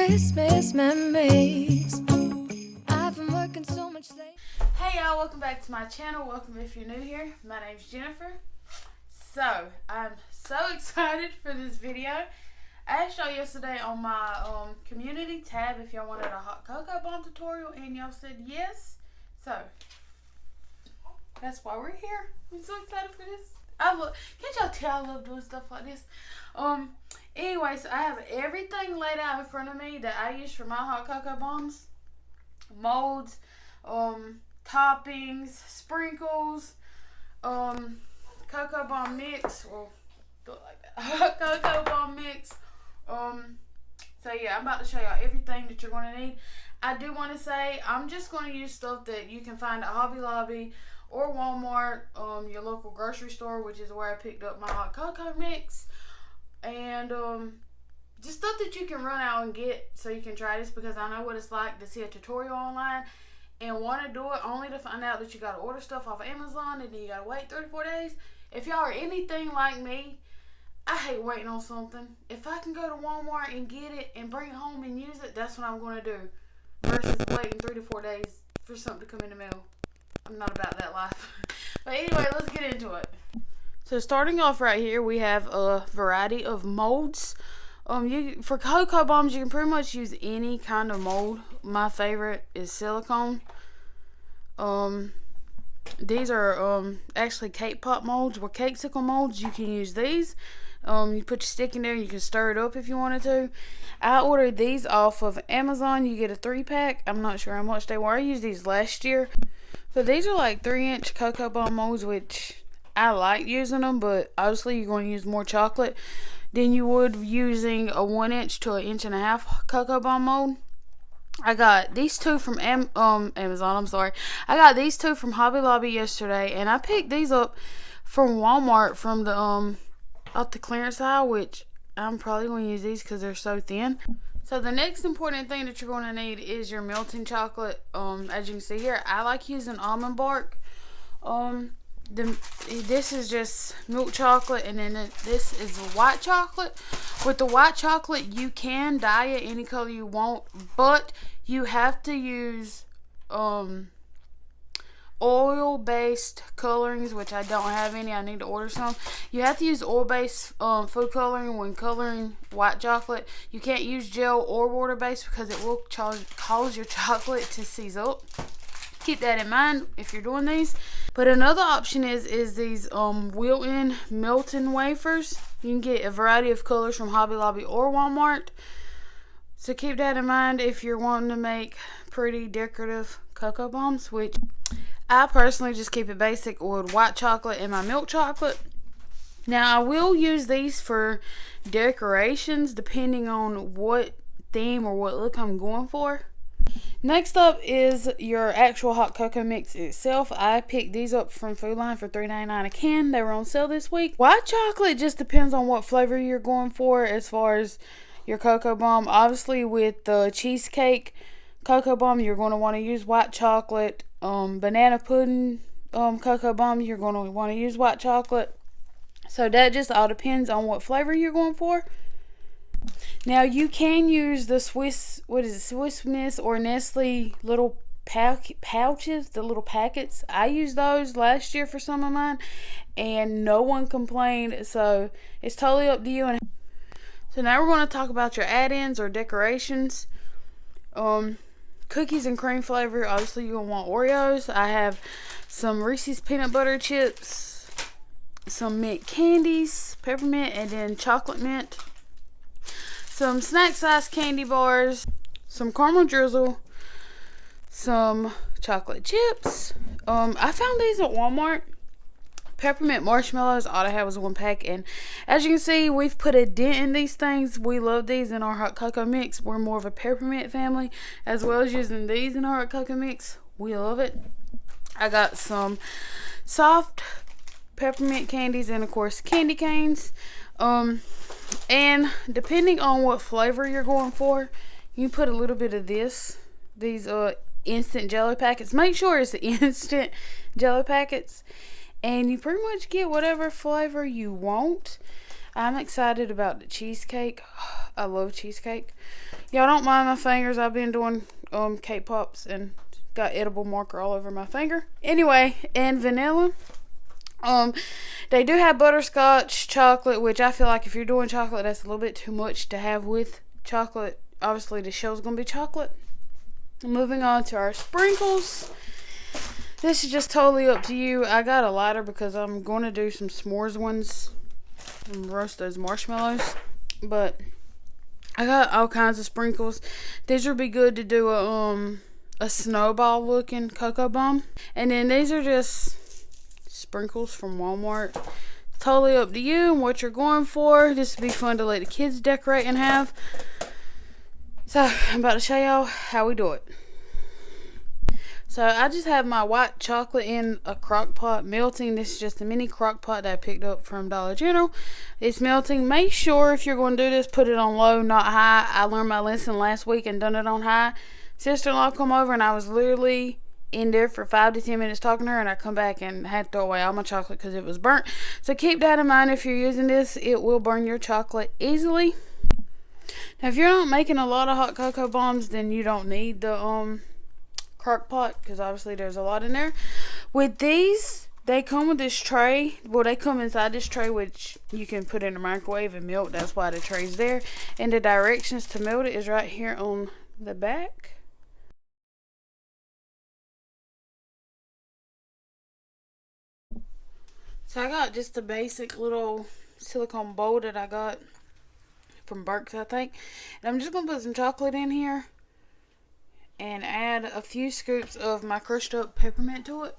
Christmas memories. I've been working so much late. Hey y'all, welcome back to my channel. Welcome if you're new here. My name's Jennifer. So, I'm so excited for this video. I asked y'all yesterday on my community tab if y'all wanted a hot cocoa bomb tutorial, and y'all said yes. So, that's why we're here. I'm so excited for this. Can't y'all tell I love doing stuff like this? Anyway, so I have everything laid out in front of me that I use for my hot cocoa bombs. Molds, toppings, sprinkles, cocoa bomb mix. Well, do it like that. Cocoa bomb mix. So yeah, I'm about to show y'all everything that you're going to need. I do want to say I'm just going to use stuff that you can find at Hobby Lobby or Walmart, your local grocery store, which is where I picked up my hot cocoa mix, and just stuff that you can run out and get so you can try this, because I know what it's like to see a tutorial online and want to do it only to find out that you got to order stuff off of Amazon and then you got to wait 34 days. If y'all are anything like me, I hate waiting on something. If I can go to Walmart and get it and bring it home and use it, that's what I'm going to do, versus waiting 3 to 4 days for something to come in the mail. I'm not about that life. But anyway, let's get into it. So starting off right here, we have a variety of molds. For cocoa bombs, you can pretty much use any kind of mold. My favorite is silicone. These are actually cake pop molds, or cake sickle molds. You can use these. You put your stick in there, you can stir it up if you wanted to. I ordered these off of Amazon. You get a 3-pack. I'm not sure how much they were. I used these last year. So these are like 3-inch cocoa bomb molds, which I like using them, but obviously you're going to use more chocolate than you would using a 1-inch to 1.5-inch cocoa bomb mold. I got these two from Amazon. I'm sorry. I got these two from Hobby Lobby yesterday, and I picked these up from Walmart from the off the clearance aisle, which I'm probably going to use these because they're so thin. So the next important thing that you're going to need is your melting chocolate. As you can see here, I like using almond bark. This is just milk chocolate, and then this is white chocolate. With the white chocolate, you can dye it any color you want, but you have to use oil-based colorings, which I don't have any. I need to order some. You have to use oil-based food coloring when coloring white chocolate. You can't use gel or water-based because it will cause your chocolate to seize up. Keep that in mind if you're doing these. But another option is these Wilton melting wafers. You can get a variety of colors from Hobby Lobby or Walmart. So keep that in mind if you're wanting to make pretty decorative cocoa bombs, which I personally just keep it basic with white chocolate and my milk chocolate. Now I will use these for decorations depending on what theme or what look I'm going for. Next up is your actual hot cocoa mix itself. I picked these up from Food Line for $3.99 a can. They were on sale this week. White chocolate just depends on what flavor you're going for as far as your cocoa bomb. Obviously with the cheesecake cocoa bomb, you're going to want to use white chocolate. Banana pudding cocoa bomb, you're going to want to use white chocolate. So that just all depends on what flavor you're going for. Now you can use the Swiss Miss or Nestle little pouches, the little packets. I used those last year for some of mine, and no one complained. So it's totally up to you. So now we're going to talk about your add-ins or decorations. Cookies and cream flavor. Obviously you're going to want Oreos. I have some Reese's peanut butter chips, some mint candies, peppermint, and then chocolate mint. Some snack size candy bars, some caramel drizzle, some chocolate chips. I found these at Walmart. Peppermint marshmallows, all I had was 1 pack, and as you can see, we've put a dent in these things. We love these in our hot cocoa mix. We're more of a peppermint family, as well as using these in our hot cocoa mix. We love it. I got some soft peppermint candies and of course candy canes. And depending on what flavor you're going for, you put a little bit of these instant jelly packets. Make sure it's the instant jelly packets, and you pretty much get whatever flavor you want. I'm excited about the cheesecake. I love cheesecake. Y'all don't mind my fingers. I've been doing cake pops and got edible marker all over my finger. Anyway, and vanilla. They do have butterscotch chocolate, which I feel like if you're doing chocolate, that's a little bit too much to have with chocolate. Obviously, the shell's gonna be chocolate. Moving on to our sprinkles. This is just totally up to you. I got a lighter because I'm going to do some s'mores ones and roast those marshmallows. But I got all kinds of sprinkles. These would be good to do a snowball looking cocoa bomb. And then these are just sprinkles from Walmart. Totally up to you and what you're going for. This would be fun to let the kids decorate and have. So I'm about to show y'all how we do it. So I just have my white chocolate in a crock pot melting. This is just a mini crock pot that I picked up from Dollar General. It's melting. Make sure if you're going to do this, put it on low, not high. I learned my lesson last week and done it on high. Sister-in-law come over and I was literally in there for 5 to 10 minutes talking to her, and I come back and had to throw away all my chocolate because it was burnt. So keep that in mind. If you're using this, it will burn your chocolate easily. Now if you're not making a lot of hot cocoa bombs, then you don't need the crock pot, because obviously there's a lot in there. With these, they come with this tray. Well, they come inside this tray, which you can put in the microwave and melt. That's why the tray's there. And the directions to melt it is right here on the back. So I got just a basic little silicone bowl that I got from Burke's, I think. And I'm just going to put some chocolate in here and add a few scoops of my crushed up peppermint to it.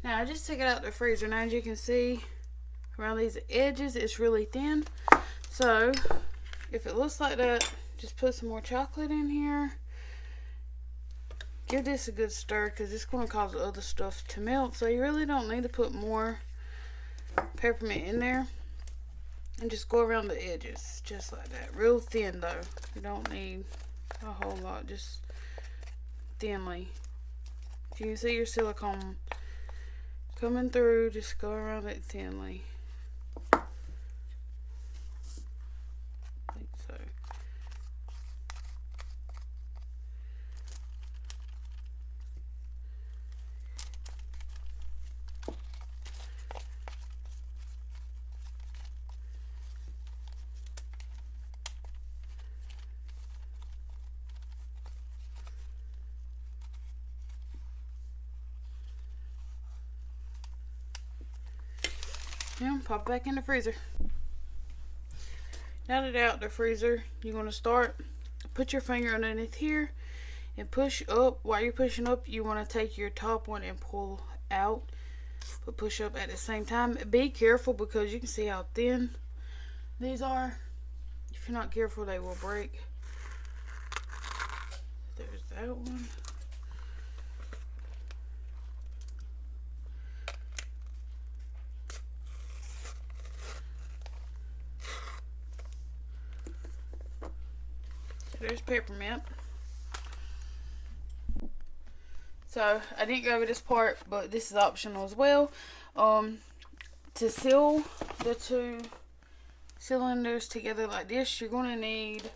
Now I just took it out the freezer. Now as you can see around these edges, it's really thin. So if it looks like that, just put some more chocolate in here. Give this a good stir because it's going to cause the other stuff to melt. So you really don't need to put more peppermint in there. And just go around the edges just like that. Real thin though. You don't need a whole lot, just thinly. If you can see your silicone coming through, just go around it thinly. Like so. Now pop back in the freezer. Now that they're out the freezer, you're going to start, put your finger underneath here and push up. While you're pushing up, you want to take your top one and pull out, but push up at the same time. Be careful because you can see how thin these are. If you're not careful, they will break. There's that one. There's peppermint. So I didn't go over this part, but this is optional as well. To seal the two cylinders together like this, you're going to need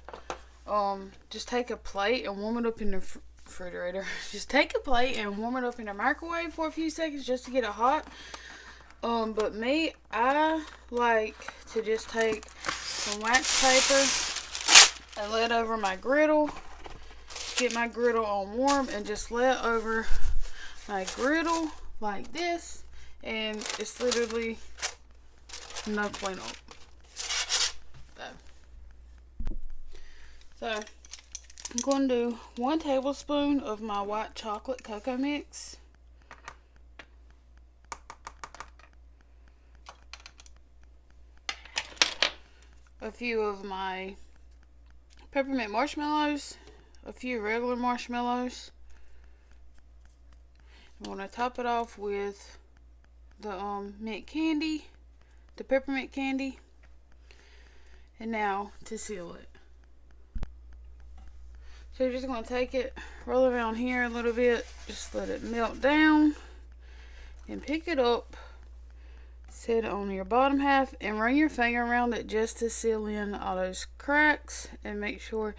just take a plate and warm it up in the refrigerator. Just take a plate and warm it up in the microwave for a few seconds just to get it hot. But me, I like to just take some wax paper and lay it over my griddle. Get my griddle on warm and just lay it over my griddle like this. And it's literally no cleanup. So I'm going to do 1 tablespoon of my white chocolate cocoa mix. A few of my peppermint marshmallows. A few regular marshmallows. I'm going to top it off with the mint candy, the peppermint candy. And now to seal it. So you're just going to take it, roll it around here a little bit, just let it melt down, and pick it up, set it on your bottom half, and run your finger around it just to seal in all those cracks, and make sure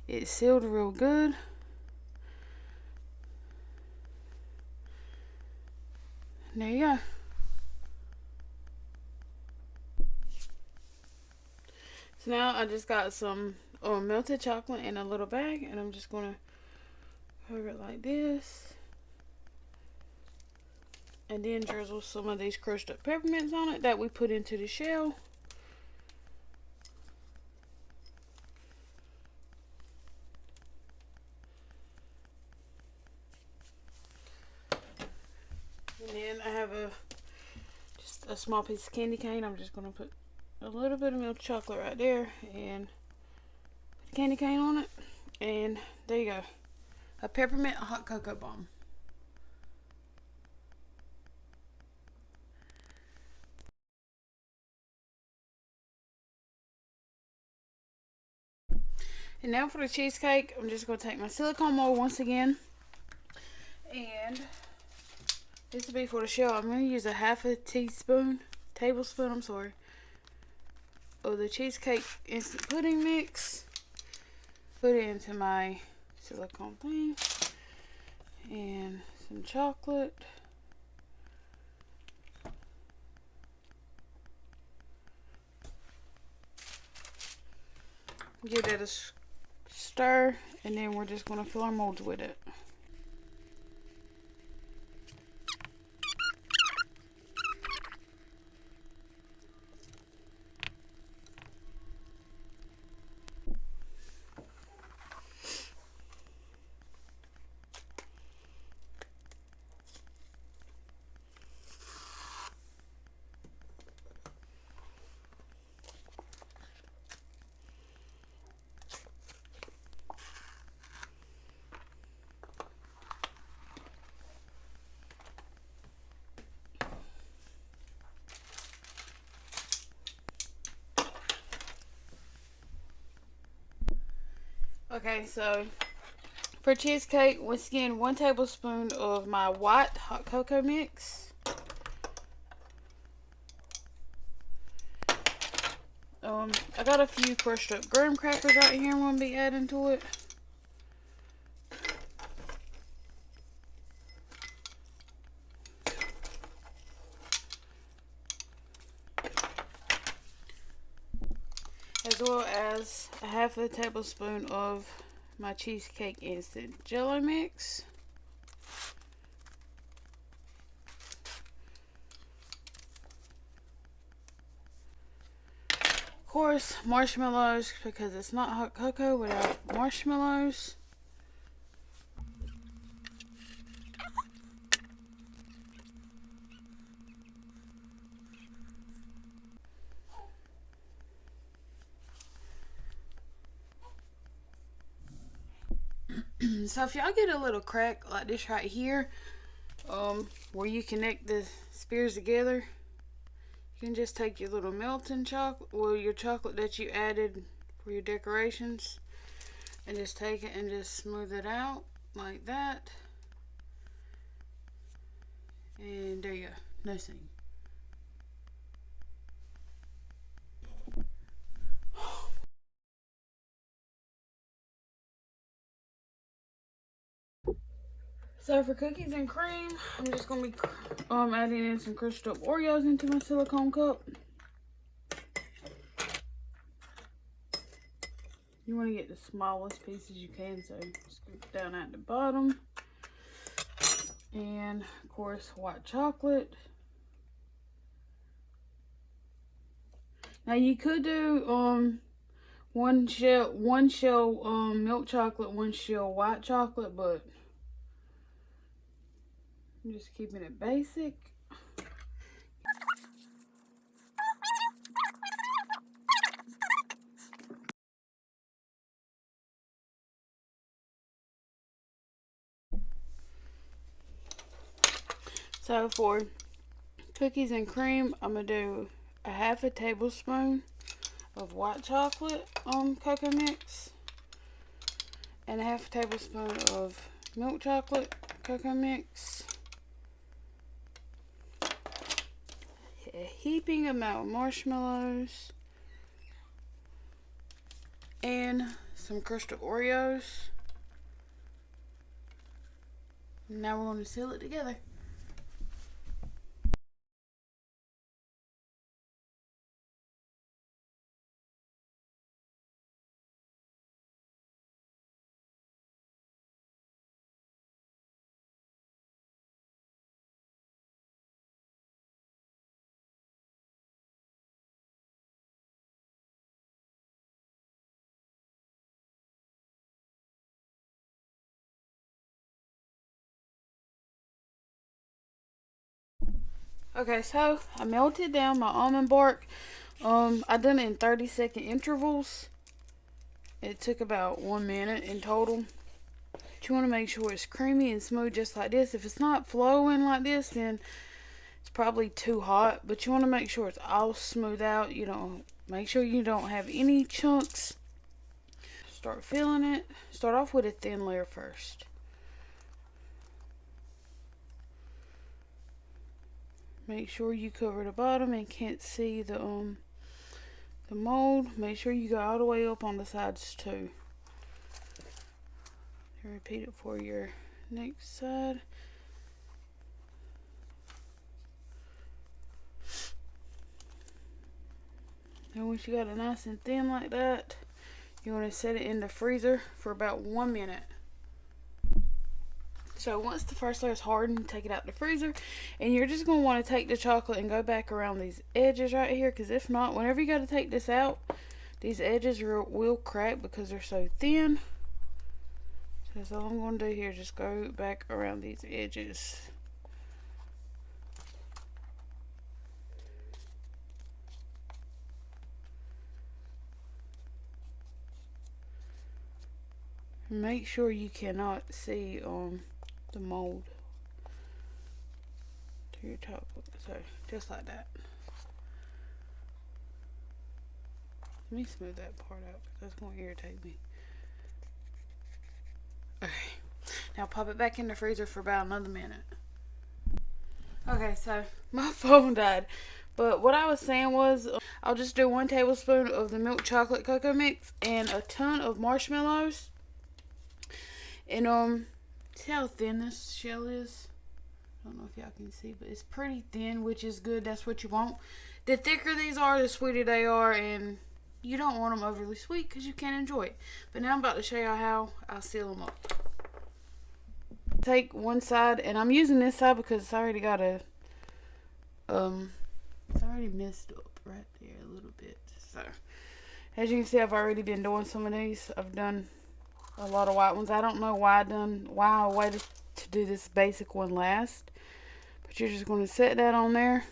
it's sealed real good. And there you go. So now I just got some melted chocolate in a little bag, and I'm just going to cover it like this. And then drizzle some of these crushed up peppermints on it that we put into the shell. And then I have just a small piece of candy cane. I'm just going to put a little bit of milk chocolate right there and put a candy cane on it. And there you go. A peppermint hot cocoa bomb. And now for the cheesecake, I'm just going to take my silicone mold once again. And this will be for the shell. I'm going to use a half a tablespoon, of the cheesecake instant pudding mix. Put it into my silicone thing. And some chocolate. Give that a stir, and then we're just going to fill our molds with it. Okay, so for cheesecake, once again, 1 tablespoon of my white hot cocoa mix. I got a few crushed up graham crackers right here I'm going to be adding to it. As well as a half a tablespoon of my cheesecake instant jello mix. Of course, marshmallows, because it's not hot cocoa without marshmallows. So if y'all get a little crack like this right here, where you connect the spears together, you can just take your little melting chocolate, well, your chocolate that you added for your decorations, and just take it and just smooth it out like that. And there you go. No seam. So for cookies and cream, I'm just gonna be adding in some crushed up Oreos into my silicone cup. You want to get the smallest pieces you can, so scoop down at the bottom. And of course, white chocolate. Now you could do one shell milk chocolate, one shell white chocolate, but I'm just keeping it basic. So for cookies and cream, I'm gonna do a half a tablespoon of white chocolate cocoa mix and a half a tablespoon of milk chocolate cocoa mix. A heaping amount of marshmallows and some crushed Oreos. Now we're going to seal it together. Okay, so I melted down my almond bark. I done it in 30-second intervals. It took about 1 minute in total. But you want to make sure it's creamy and smooth just like this. If it's not flowing like this, then it's probably too hot. But you want to make sure it's all smooth out. You know, make sure you don't have any chunks. Start filling it. Start off with a thin layer first. Make sure you cover the bottom and can't see the mold. Make sure you go all the way up on the sides too. And repeat it for your next side. And once you got it nice and thin like that, you want to set it in the freezer for about 1 minute. So once the first layer is hardened, take it out the freezer, and you're just going to want to take the chocolate and go back around these edges right here, because if not, whenever you got to take this out, these edges will crack because they're so thin. So that's all I'm going to do here, just go back around these edges. Make sure you cannot see the mold to your chocolate. So just like that. Let me smooth that part out because that's going to irritate me. Okay, now pop it back in the freezer for about another minute. Okay, so my phone died, but what I was saying was I'll just do 1 tablespoon of the milk chocolate cocoa mix and a ton of marshmallows. And see how thin this shell is? I don't know if y'all can see, but it's pretty thin, which is good. That's what you want. The thicker these are, the sweeter they are, and you don't want them overly sweet because you can't enjoy it. But now I'm about to show y'all how I seal them up. Take one side, and I'm using this side because it's already got a it's already messed up right there a little bit. So as you can see, I've already been doing some of these. I've done a lot of white ones. I don't know why I waited to do this basic one last, but you're just going to set that on there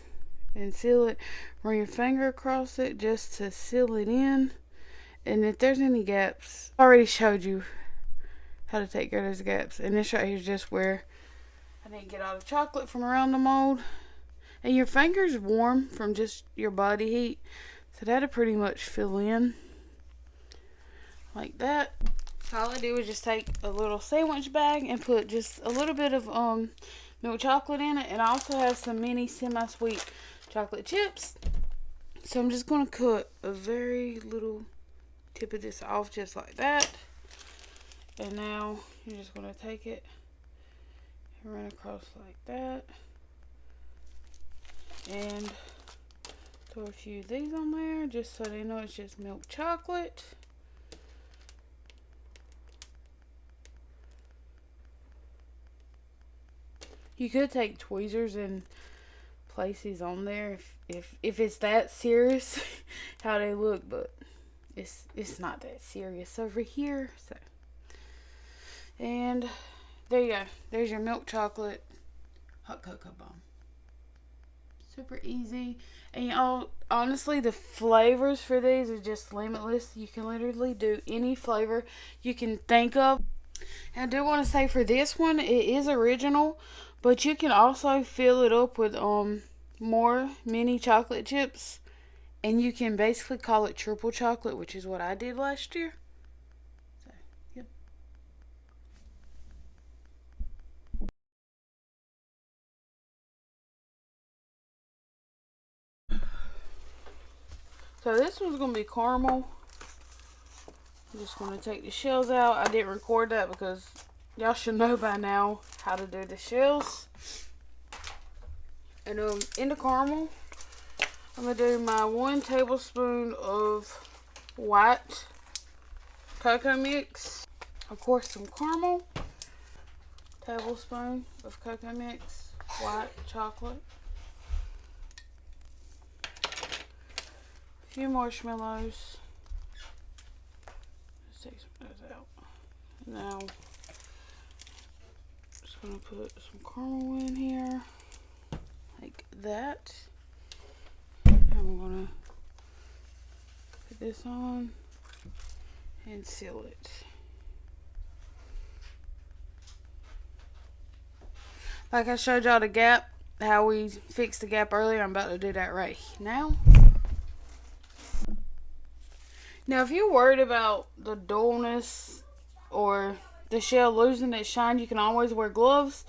and seal it. Run your finger across it just to seal it in, and if there's any gaps, I already showed you how to take care of those gaps, and this right here is just where I didn't get all the chocolate from around the mold. And your finger's warm from just your body heat, so that'll pretty much fill in like that. All I do is just take a little sandwich bag and put just a little bit of milk chocolate in it, and I also have some mini semi-sweet chocolate chips. So I'm just going to cut a very little tip of this off just like that. And now you're just going to take it Run across like that. And throw a few of these on there just so they know it's just milk chocolate. You could take tweezers and place these on there if it's that serious how they look, but it's not that serious over here. So, and there you go. There's your milk chocolate hot cocoa bomb. Super easy. And y'all, honestly, the flavors for these are just limitless. You can literally do any flavor you can think of. And I do want to say for this one, it is original, but you can also fill it up with more mini chocolate chips, and you can basically call it triple chocolate, which is what I did last year. So, yep. So this one's going to be caramel. I'm just going to take the shells out. I didn't record that because y'all should know by now how to do the shells. And in the caramel, I'm going to do my 1 tablespoon of white cocoa mix. Of course, some caramel. Tablespoon of cocoa mix. White chocolate. A few marshmallows. Let's take some of those out. Now, just going to put some caramel in here. Like that. I'm going to put this on and seal it. Like I showed y'all the gap, how we fixed the gap earlier, I'm about to do that right now. Now, if you're worried about the dullness or the shell losing its shine, you can always wear gloves,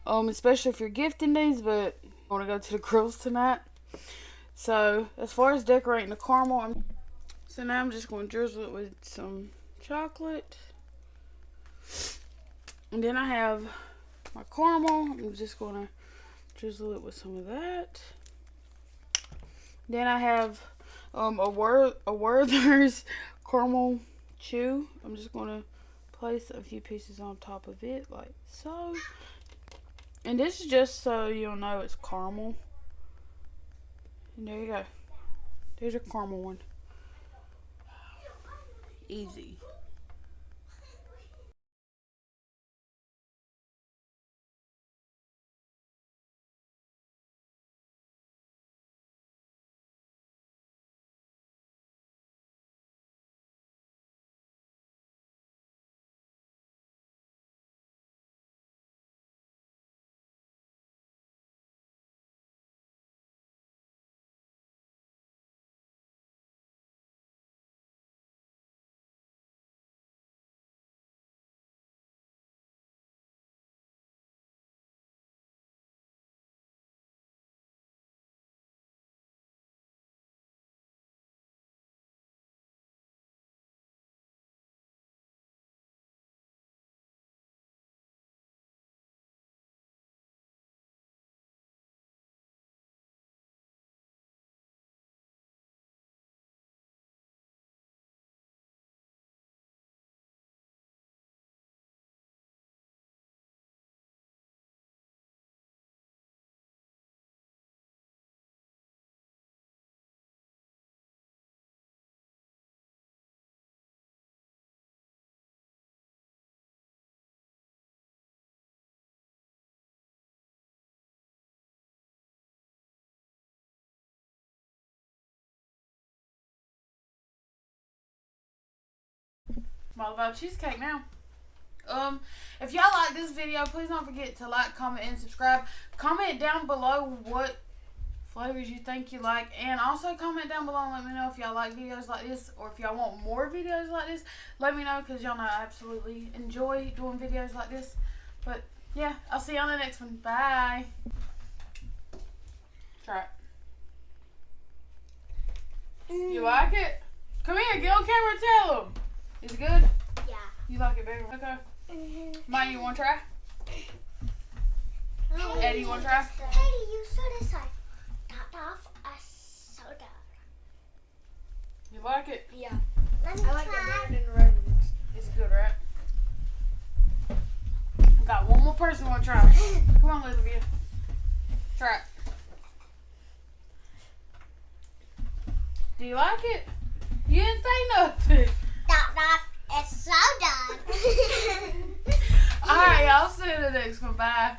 especially if you're gifting these, but I want to go to the grills tonight. So, as far as decorating the caramel, so now I'm just going to drizzle it with some chocolate. And then I have my caramel. I'm just going to drizzle it with some of that. Then I have a Werther's caramel chew. I'm just going to place a few pieces on top of it like so. And this is just so you'll know it's caramel. And there you go. There's your caramel one. Easy. I'm all about cheesecake now. If y'all like this video, please don't forget to like, comment, and subscribe. Comment down below what flavors you think you like, and also comment down below and let me know if y'all like videos like this, or if y'all want more videos like this. Let me know, because y'all know I absolutely enjoy doing videos like this. But yeah, I'll see you on the next one. Bye. Try it. You like it? Come here, get on camera and tell them. Is it good? Yeah. You like it, baby? Okay. Maya, you want to try? Eddie, you want to try? Katie, you saw this side. Top off a soda. You like it? Yeah. Let me try. it better than the red ones. It's good, right? Got one more person want to try. Come on, Olivia. Try it. Do you like it? You didn't say nothing. Top off a soda. Alright, y'all see you in the next one. Bye.